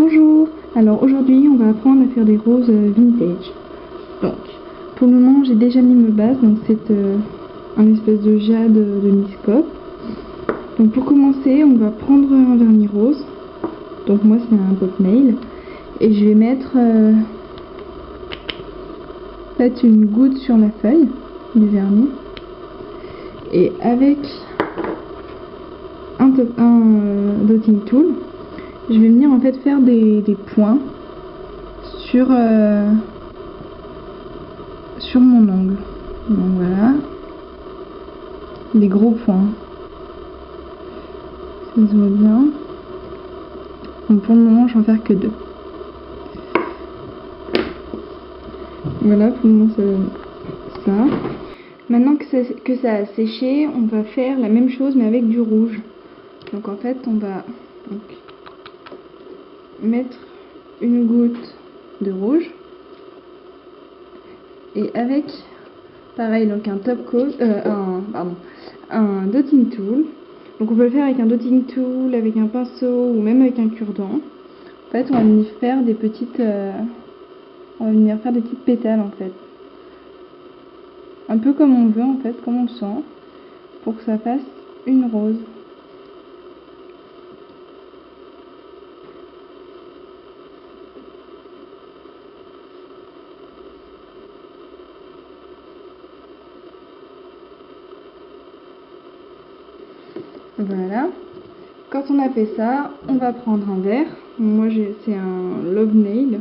Bonjour, alors aujourd'hui on va apprendre à faire des roses vintage. Donc pour le moment j'ai déjà mis mes bases, donc c'est un espèce de jade de Miscope. Donc pour commencer on va prendre un vernis rose, donc moi c'est un pop nail, et je vais mettre peut-être une goutte sur la feuille du vernis, et avec un dotting tool je vais venir en fait faire des points sur mon ongle. Donc voilà, des gros points. Ça se voit bien. Donc pour le moment je vais en faire que 2. Voilà, pour le moment ça donne ça. Maintenant que ça a séché, on va faire la même chose mais avec du rouge. Donc en fait on va mettre une goutte de rouge et avec pareil donc un top coat, un dotting tool. Donc on peut le faire avec un dotting tool, avec un pinceau ou même avec un cure-dent. En fait on va venir faire des petites pétales en fait, un peu comme on veut en fait, comme on le sent, pour que ça fasse une rose. Voilà, quand on a fait ça, on va prendre un verre. Moi c'est un Love Nail,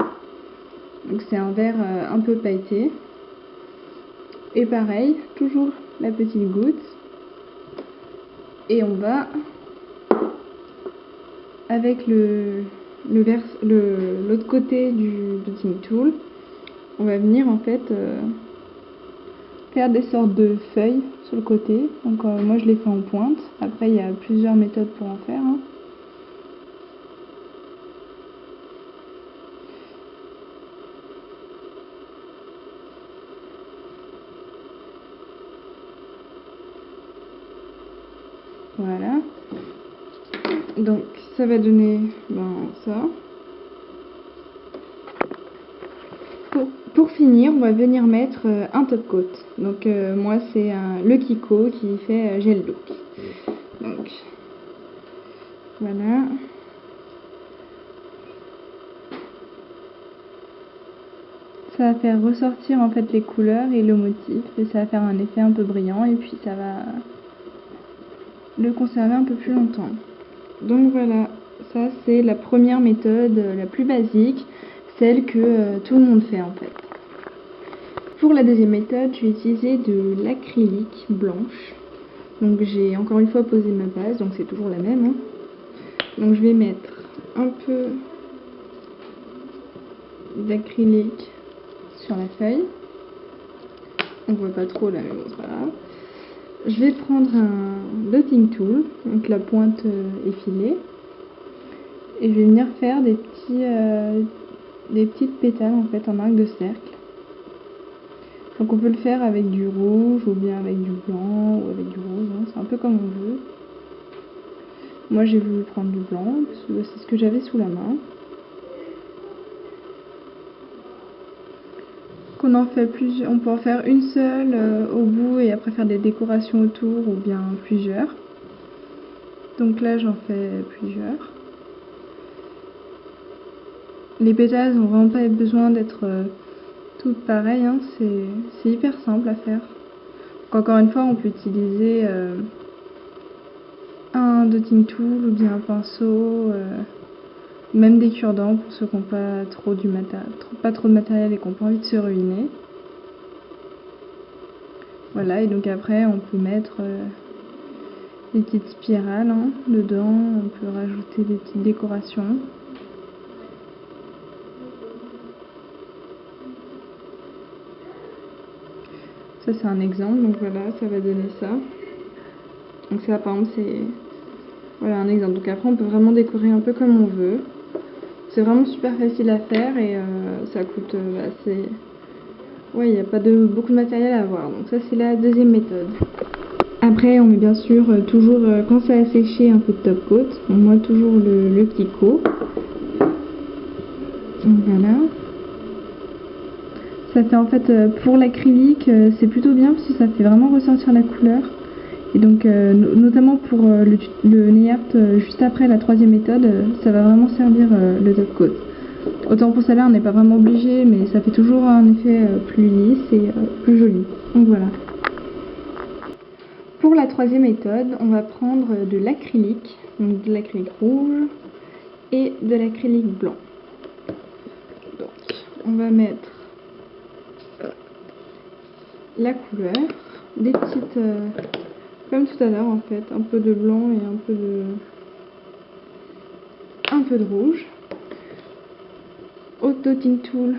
donc c'est un verre un peu pailleté. Et pareil, toujours la petite goutte. Et on va, avec l'autre côté du dotting tool, on va venir en fait faire des sortes de feuilles sur le côté. Donc moi je les fais en pointe. Après il y a plusieurs méthodes pour en faire. Voilà. Donc ça va donner ça. Pour finir, on va venir mettre un top coat. Donc moi c'est le Kiko qui fait gel look. Donc voilà. Ça va faire ressortir en fait les couleurs et le motif, et ça va faire un effet un peu brillant, et puis ça va le conserver un peu plus longtemps. Donc voilà, ça c'est la première méthode, la plus basique, celle que tout le monde fait en fait. Pour la deuxième méthode, je vais utiliser de l'acrylique blanche. Donc j'ai encore une fois posé ma base, donc c'est toujours la même. Donc je vais mettre un peu d'acrylique sur la feuille. On voit pas trop là, mais bon, c'est pas grave. Je vais prendre un dotting tool, donc la pointe effilée, et je vais venir faire des petites pétales en fait en arc de cercle. Donc on peut le faire avec du rouge ou bien avec du blanc ou avec du rose, c'est un peu comme on veut. Moi j'ai voulu prendre du blanc parce que c'est ce que j'avais sous la main. On peut en faire une seule au bout et après faire des décorations autour, ou bien plusieurs. Donc là j'en fais plusieurs. Les pétales n'ont vraiment pas besoin d'être toutes pareilles, c'est hyper simple à faire. Donc encore une fois on peut utiliser un dotting tool ou bien un pinceau, même des cure-dents pour ceux qui n'ont pas trop de matériel et qui n'ont pas envie de se ruiner. Voilà, et donc après on peut mettre des petites spirales dedans, on peut rajouter des petites décorations. Ça c'est un exemple, donc voilà, ça va donner ça. Donc ça par exemple c'est voilà un exemple. Donc après on peut vraiment décorer un peu comme on veut. C'est vraiment super facile à faire et ça coûte ouais, il n'y a pas beaucoup de matériel à avoir. Donc ça c'est la deuxième méthode. Après on met bien sûr toujours quand ça a séché un peu de top coat. Donc moi toujours le Kiko. Donc voilà. Ça fait en fait pour l'acrylique c'est plutôt bien parce que ça fait vraiment ressortir la couleur. Et donc notamment pour le nail art juste après la troisième méthode, ça va vraiment servir le top coat. Autant pour celle-là on n'est pas vraiment obligé, mais ça fait toujours un effet plus lisse et plus joli. Donc voilà. Pour la troisième méthode, on va prendre de l'acrylique, donc de l'acrylique rouge et de l'acrylique blanc. Donc on va mettre la couleur, des petites, comme tout à l'heure en fait, un peu de blanc et un peu de rouge. Au dotting tool,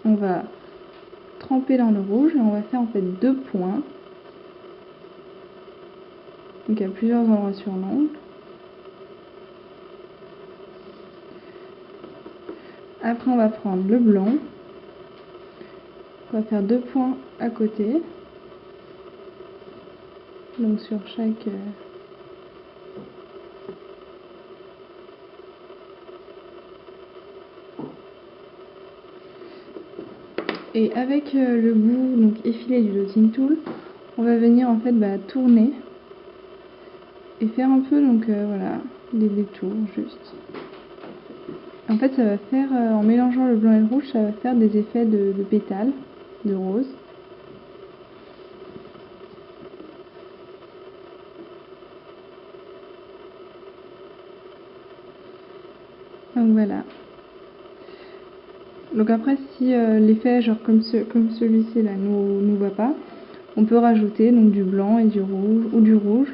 on va tremper dans le rouge et on va faire en fait 2 points. Donc à plusieurs endroits sur l'ongle. Après on va prendre le blanc. On va faire 2 points à côté. Donc sur chaque et avec le bout donc effilé du dotting tool, on va venir en fait tourner et faire un peu donc voilà des détours juste. En fait ça va faire en mélangeant le blanc et le rouge, ça va faire des effets de pétales de rose. Donc voilà. Donc après si l'effet genre comme celui-ci là nous va pas, on peut rajouter donc du blanc et du rouge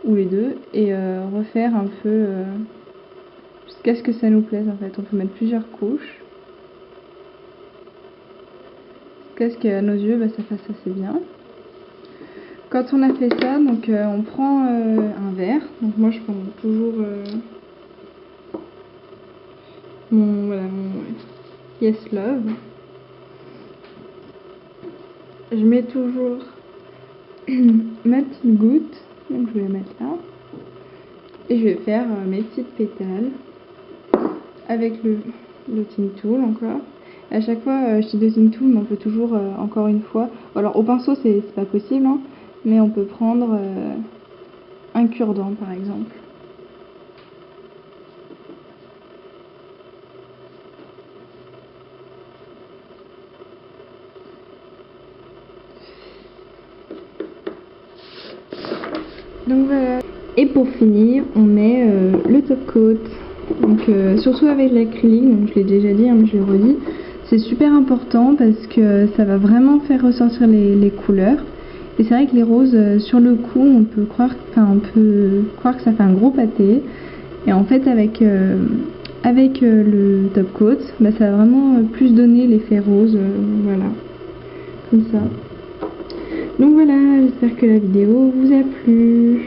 ou les deux et refaire un peu jusqu'à ce que ça nous plaise en fait. On peut mettre plusieurs couches jusqu'à ce qu'à nos yeux ça fasse assez bien. Quand on a fait ça, donc on prend un verre. Donc moi je prends toujours mon Yes Love. Je mets toujours ma petite goutte, donc je vais la mettre là. Et je vais faire mes petites pétales avec le dotting tool encore. À chaque fois, je dis dotting tool, mais on peut toujours encore une fois. Alors au pinceau, c'est pas possible, hein, mais on peut prendre un cure-dent par exemple. Donc voilà. Et pour finir, on met le top coat. Donc surtout avec l'acrylique, donc je l'ai déjà dit, hein, mais je le redis. C'est super important parce que ça va vraiment faire ressortir les couleurs. Et c'est vrai que les roses, sur le coup, on peut croire que ça fait un gros pâté. Et en fait, avec le top coat, ça va vraiment plus donner l'effet rose, voilà, comme ça. Donc voilà, j'espère que la vidéo vous a plu.